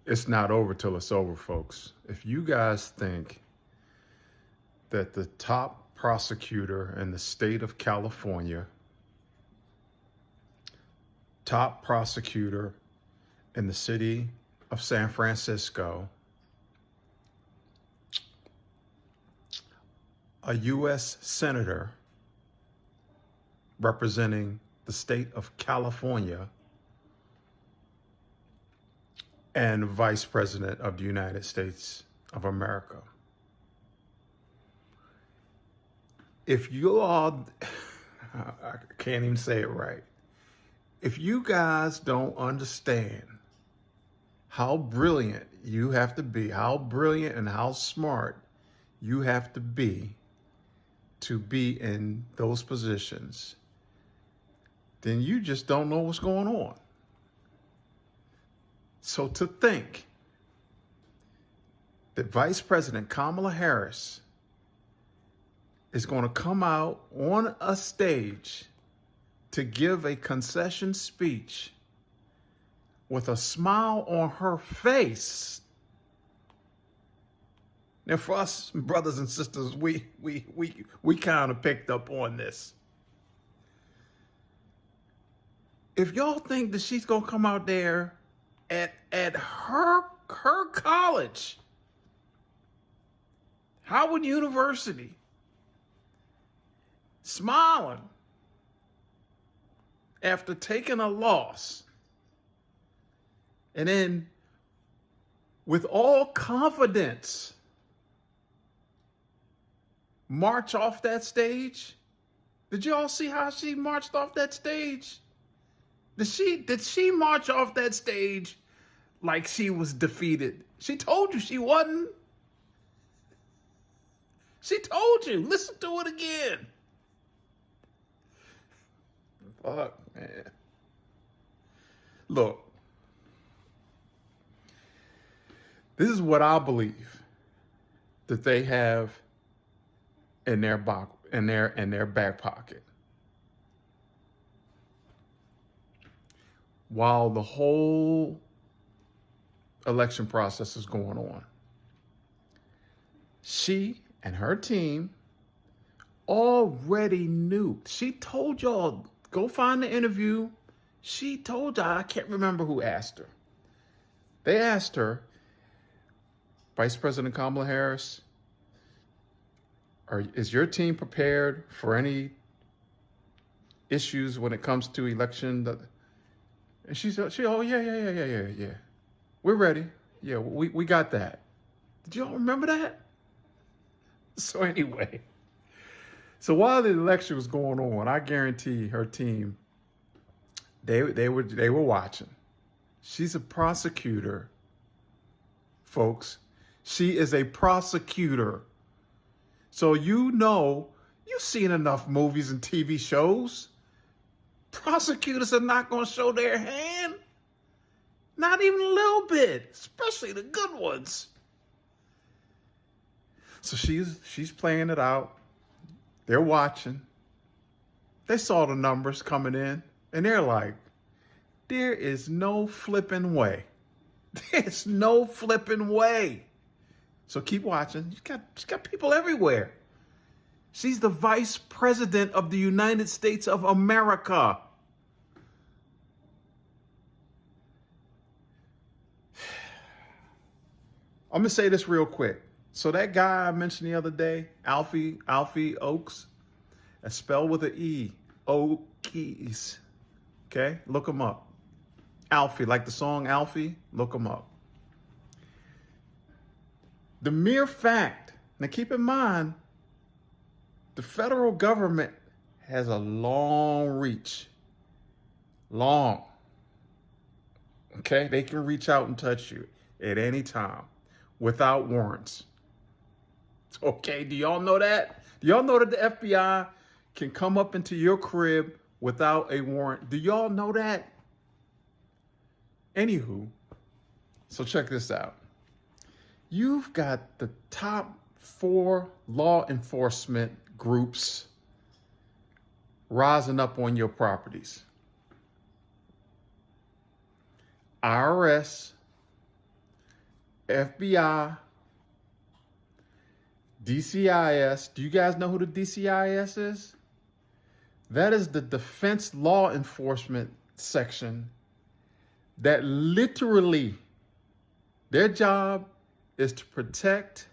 It's not over till it's over, folks. If you guys think that the top prosecutor in the state of California, top prosecutor in the city of San Francisco, a U.S. senator representing the state of California, and Vice President of the United States of America. If you all, I can't even say it right. If you guys don't understand how brilliant you have to be, how brilliant and how smart you have to be in those positions, then you just don't know what's going on. So to think that Vice President Kamala Harris is going to come out on a stage to give a concession speech with a smile on her face. Now, for us brothers and sisters, we kind of picked up on this. If y'all think that she's going to come out there at her college, Howard University, smiling after taking a loss, and then with all confidence march off that stage. Did y'all see how she marched off that stage? Did she march off that stage like she was defeated? She told you she wasn't. She told you. Listen to it again. Fuck, man. Look, this is what I believe that they have in their back pocket. While the whole election process is going on, she and her team already knew. She told y'all, go find the interview. She told y'all, I can't remember who asked her. They asked her, Vice President Kamala Harris, is your team prepared for any issues when it comes to election? And she said, oh, yeah. We're ready. Yeah, we got that. Did y'all remember that? So anyway, so while the election was going on, I guarantee her team, they were watching. She's a prosecutor, folks. She is a prosecutor. So you've seen enough movies and TV shows. Prosecutors are not going to show their hand. Not even a little bit, especially the good ones. So she's playing it out. They're watching. They saw the numbers coming in, and they're like, there is no flipping way. There's no flipping way. So keep watching. She's got people everywhere. She's the Vice President of the United States of America. I'm going to say this real quick. So that guy I mentioned the other day, Alfie Oakes, that's spelled with an E, Oakes. Okay? Look him up. Alfie, like the song Alfie, look him up. The mere fact, now keep in mind, the federal government has a long reach. Long. Okay? They can reach out and touch you at any time without warrants. Okay, do y'all know that? Do y'all know that the FBI can come up into your crib without a warrant? Do y'all know that? Anywho, so check this out. You've got the top 4 law enforcement groups rising up on your properties. IRS, FBI, DCIS. Do you guys know who the DCIS is? That is the Defense Law Enforcement section that literally, their job is to protect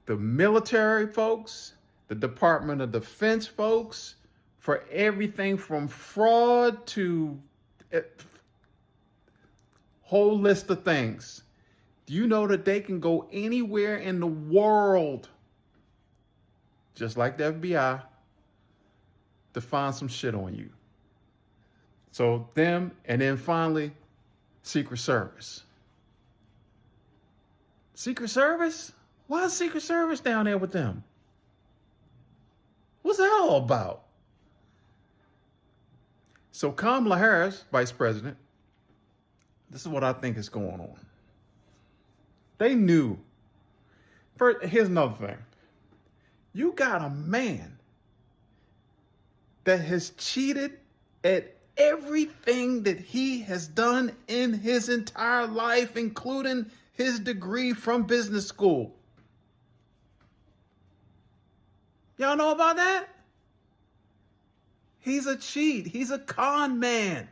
the military folks, the Department of Defense folks, for everything from fraud to a whole list of things. Do you know that they can go anywhere in the world, just like the FBI, to find some shit on you? So them, and then finally, Secret Service. Secret Service? Why is Secret Service down there with them? What's that all about? So Kamala Harris, Vice President, this is what I think is going on. They knew. First, here's another thing. You got a man that has cheated at everything that he has done in his entire life, including his degree from business school. Y'all know about that? He's a cheat. He's a con man.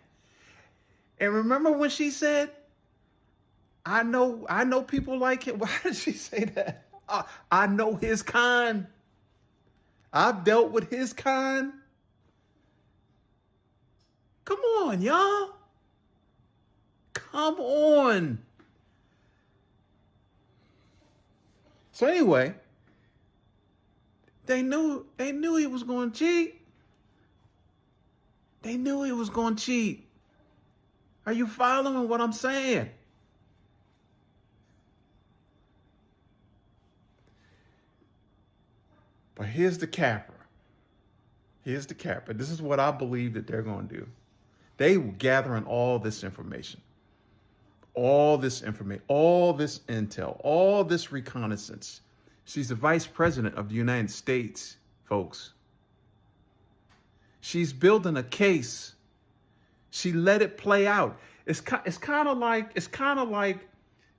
And remember when she said, I know people like him. Why did she say that? I know his kind. I've dealt with his kind. Come on, y'all. Come on. So anyway, they knew he was going to cheat. They knew he was going to cheat. Are you following what I'm saying? But here's the capper. Here's the capper. This is what I believe that they're going to do. They were gathering all this information, all this intel, all this reconnaissance. She's the vice president of the United States, folks. She's building a case. She let it play out. It's kind of like on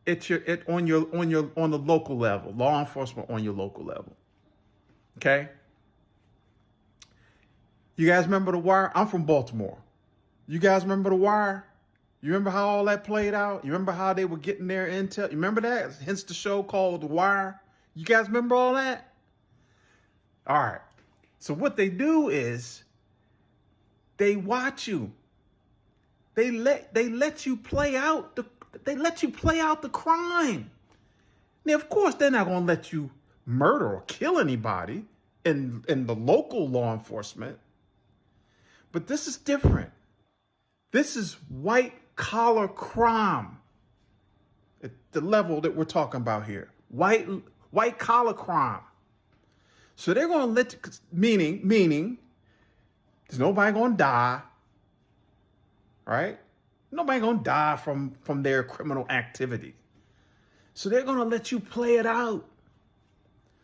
the local level, law enforcement on your local level. Okay. You guys remember The Wire? I'm from Baltimore. You guys remember The Wire? You remember how all that played out? You remember how they were getting their intel? You remember that? Hence the show called The Wire. You guys remember all that? All right. So what they do is they watch you. They let you play out the crime. Now, of course, they're not going to let you murder or kill anybody in the local law enforcement. But this is different. This is white collar crime at the level that we're talking about here. White collar crime. So they're going to let you, meaning there's nobody going to die, right? Nobody going to die from their criminal activity. So they're going to let you play it out.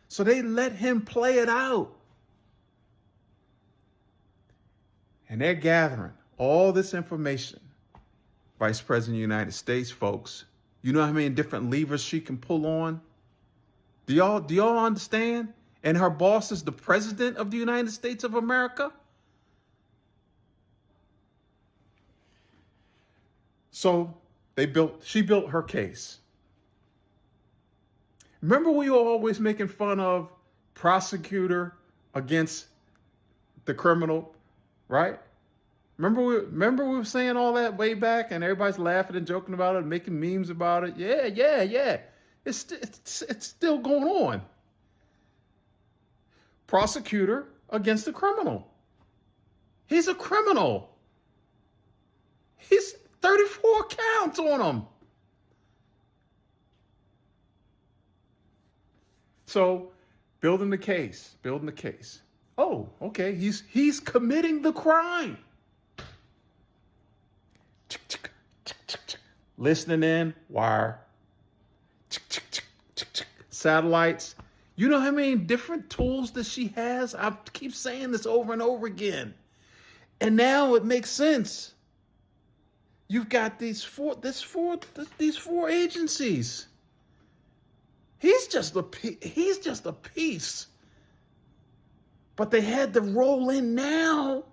So they let him play it out. And they're gathering all this information. Vice President of the United States, folks. You know how many different levers she can pull on? Do y'all understand? And her boss is the President of the United States of America. So she built her case. Remember we were always making fun of prosecutor against the criminal, right? Remember we were saying all that way back, and everybody's laughing and joking about it, and making memes about it. Yeah. It's still going on. Prosecutor against the criminal. He's a criminal. He's 34 counts on him. So, building the case. Oh, okay, he's committing the crime. Listening in, wire. Satellites. You know how many different tools that she has? I keep saying this over and over again. And now it makes sense. You've got these four agencies. He's just a piece. But they had to roll in now,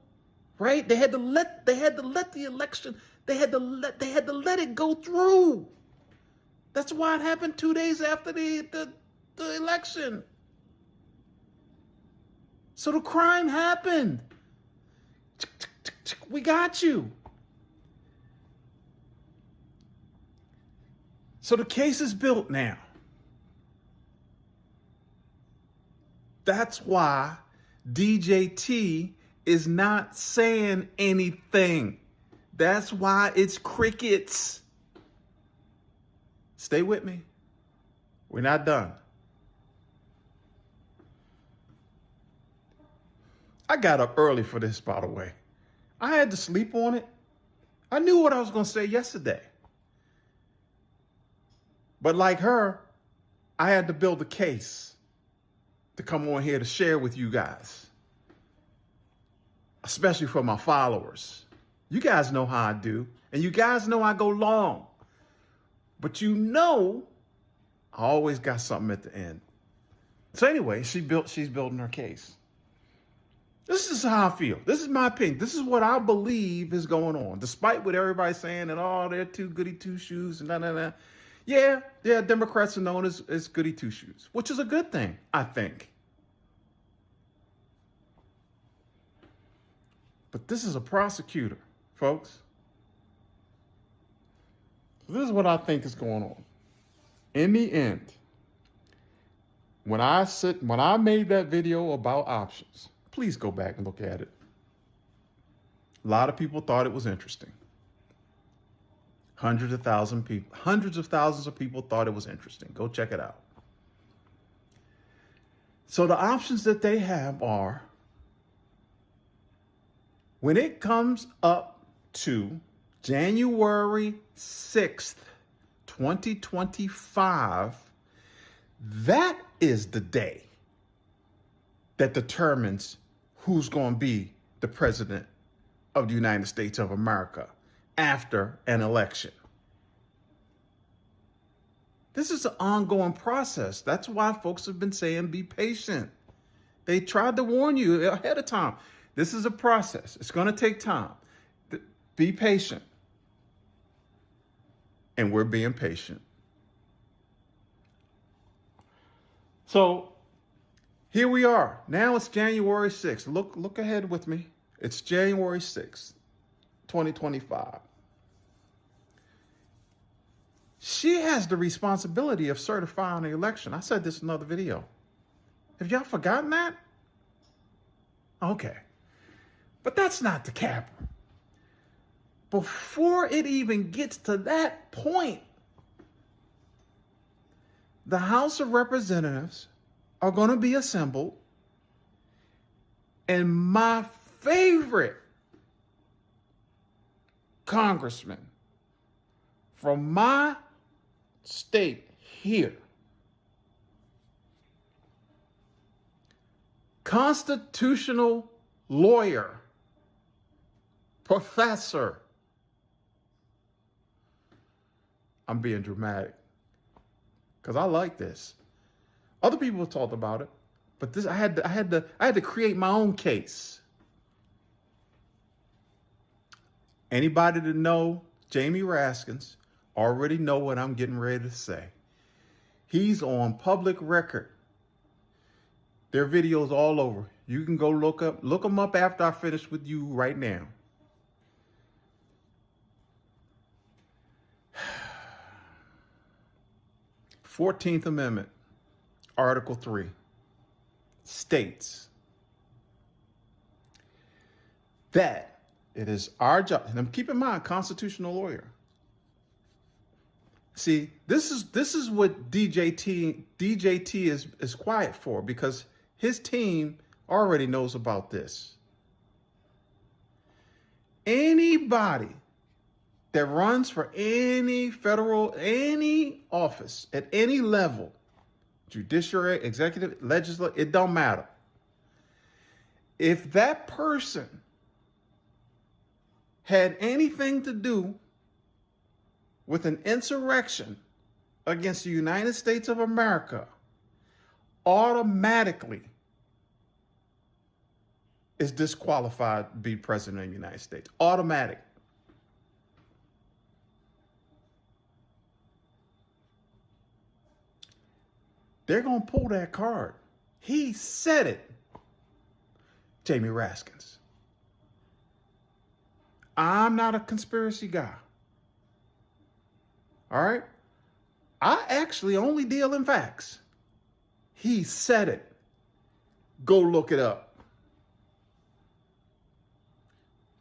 right? They had to let the election, they had to let it go through. That's why it happened 2 days after the election. So the crime happened. We got you. So the case is built now. That's why DJT is not saying anything. That's why it's crickets. Stay with me. We're not done. I got up early for this, by the way. I had to sleep on it. I knew what I was going to say yesterday. But like her, I had to build a case to come on here to share with you guys, especially for my followers. You guys know how I do, and you guys know I go long. But you know, I always got something at the end. So anyway, she's building her case. This is how I feel. This is my opinion. This is what I believe is going on, despite what everybody's saying that, oh, they're too goody two-shoes and da. Yeah, Democrats are known as goody two-shoes, which is a good thing, I think. But this is a prosecutor, folks. So this is what I think is going on. In the end, when I made that video about options, please go back and look at it. A lot of people thought it was interesting. Hundreds of thousands of people thought it was interesting. Go check it out. So the options that they have are, when it comes up to January 6th, 2025, that is the day that determines who's going to be the president of the United States of America after an election. This is an ongoing process. That's why folks have been saying be patient. They tried to warn you ahead of time. This is a process. It's going to take time. Be patient. And we're being patient. So here we are. Now it's January 6th. Look ahead with me. It's January 6th, 2025. She has the responsibility of certifying the election. I said this in another video. Have y'all forgotten that? Okay. But that's not the capper. Before it even gets to that point, the House of Representatives are going to be assembled, and my favorite congressman from my state here, constitutional lawyer, professor. I'm being dramatic because I like this. Other people have talked about it, but this I had to create my own case. Anybody that know Jamie Raskins already know what I'm getting ready to say. He's on public record. There are videos all over. You can go look them up after I finish with you right now. "14th Amendment, Article 3, states that it is our job," and keep in mind, constitutional lawyer. See, this is what DJT is quiet for, because his team already knows about this. Anybody that runs for any office at any level, judiciary, executive, legislative, it don't matter. If that person had anything to do with an insurrection against the United States of America automatically is disqualified to be president of the United States. Automatic. They're going to pull that card. He said it. Jamie Raskins. I'm not a conspiracy guy. All right? I actually only deal in facts. He said it. Go look it up.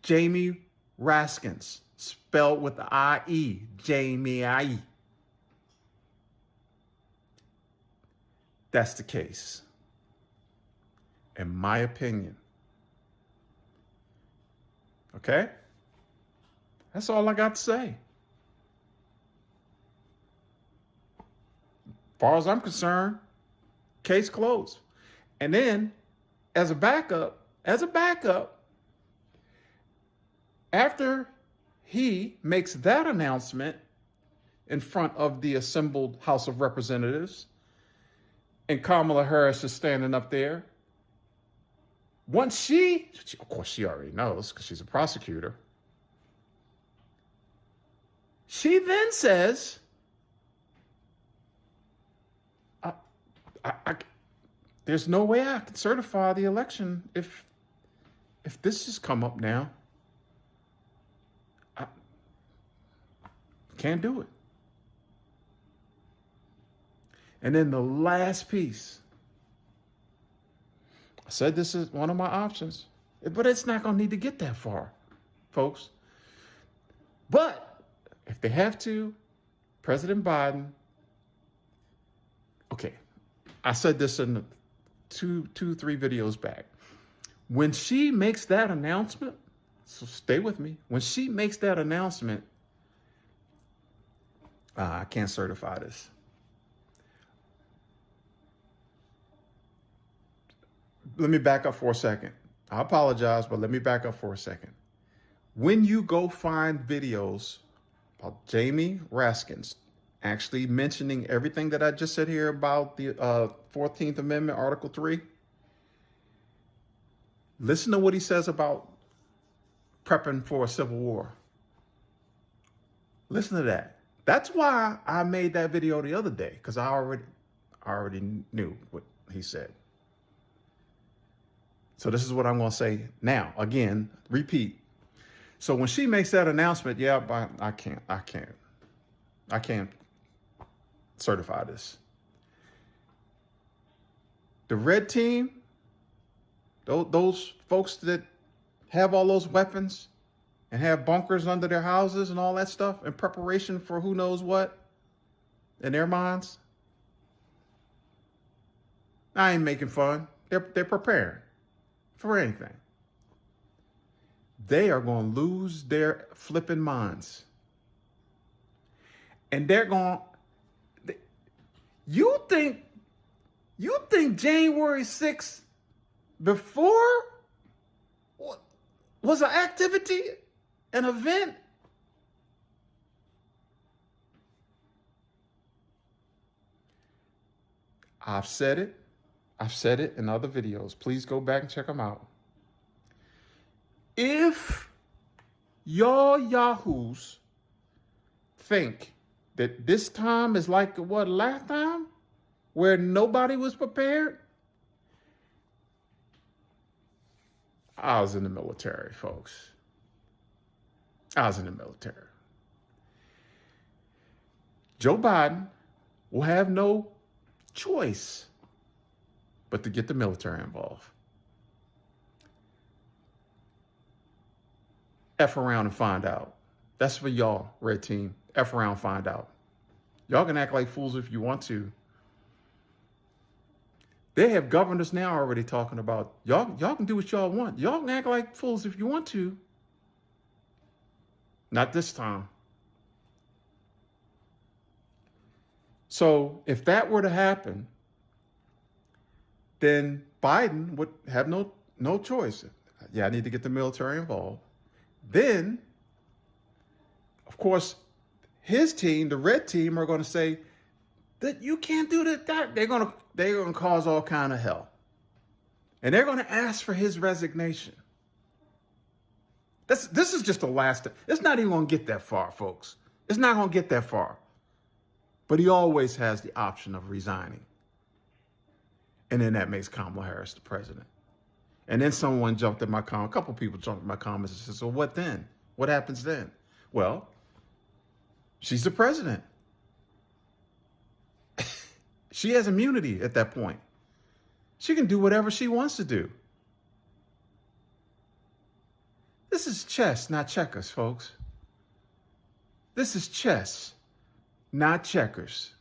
Jamie Raskins, spelled with the I-E. Jamie I-E. That's the case. In my opinion. Okay? That's all I got to say. As far as I'm concerned, case closed. And then, as a backup, after he makes that announcement in front of the assembled House of Representatives, and Kamala Harris is standing up there, once she of course she already knows because she's a prosecutor, she then says, there's no way I can certify the election if this has come up now. I can't do it. And then the last piece. I said this is one of my options, but it's not going to need to get that far, folks. But if they have to, President Biden, okay, I said this in two, 3 videos back. When she makes that announcement, so stay with me. When she makes that announcement, I can't certify this. Let me back up for a second. I apologize, but let me back up for a second. When you go find videos about Jamie Raskins actually mentioning everything that I just said here about the 14th Amendment, Article 3, listen to what he says about prepping for a civil war. Listen to that. That's why I made that video the other day, because I already knew what he said. So this is what I'm going to say now. Again, repeat. So when she makes that announcement, yeah, I can't certify this. The red team, those folks that have all those weapons and have bunkers under their houses and all that stuff in preparation for who knows what in their minds. I ain't making fun. They're preparing for anything. They are going to lose their flipping minds. And they're going, you think January 6th before was an activity, an event? I've said it in other videos. Please go back and check them out. If y'all yahoos think that this time is like what last time, where nobody was prepared, I was in the military, folks. I was in the military. Joe Biden will have no choice but to get the military involved. F around and find out. That's for y'all, red team. F around, find out. Y'all can act like fools if you want to. They have governors now already talking about, y'all can do what y'all want. Y'all can act like fools if you want to. Not this time. So if that were to happen, then Biden would have no choice. Yeah, I need to get the military involved. Then, of course, his team, the red team, are going to say, that you can't do that. They're gonna cause all kind of hell. And they're gonna ask for his resignation. This is just the last. It's not even gonna get that far, folks. It's not gonna get that far. But he always has the option of resigning. And then that makes Kamala Harris the president. And then someone jumped in my comment. A couple people jumped in my comments and said, so what then? What happens then? Well, she's the president. She has immunity at that point. She can do whatever she wants to do. This is chess, not checkers, folks. This is chess, not checkers.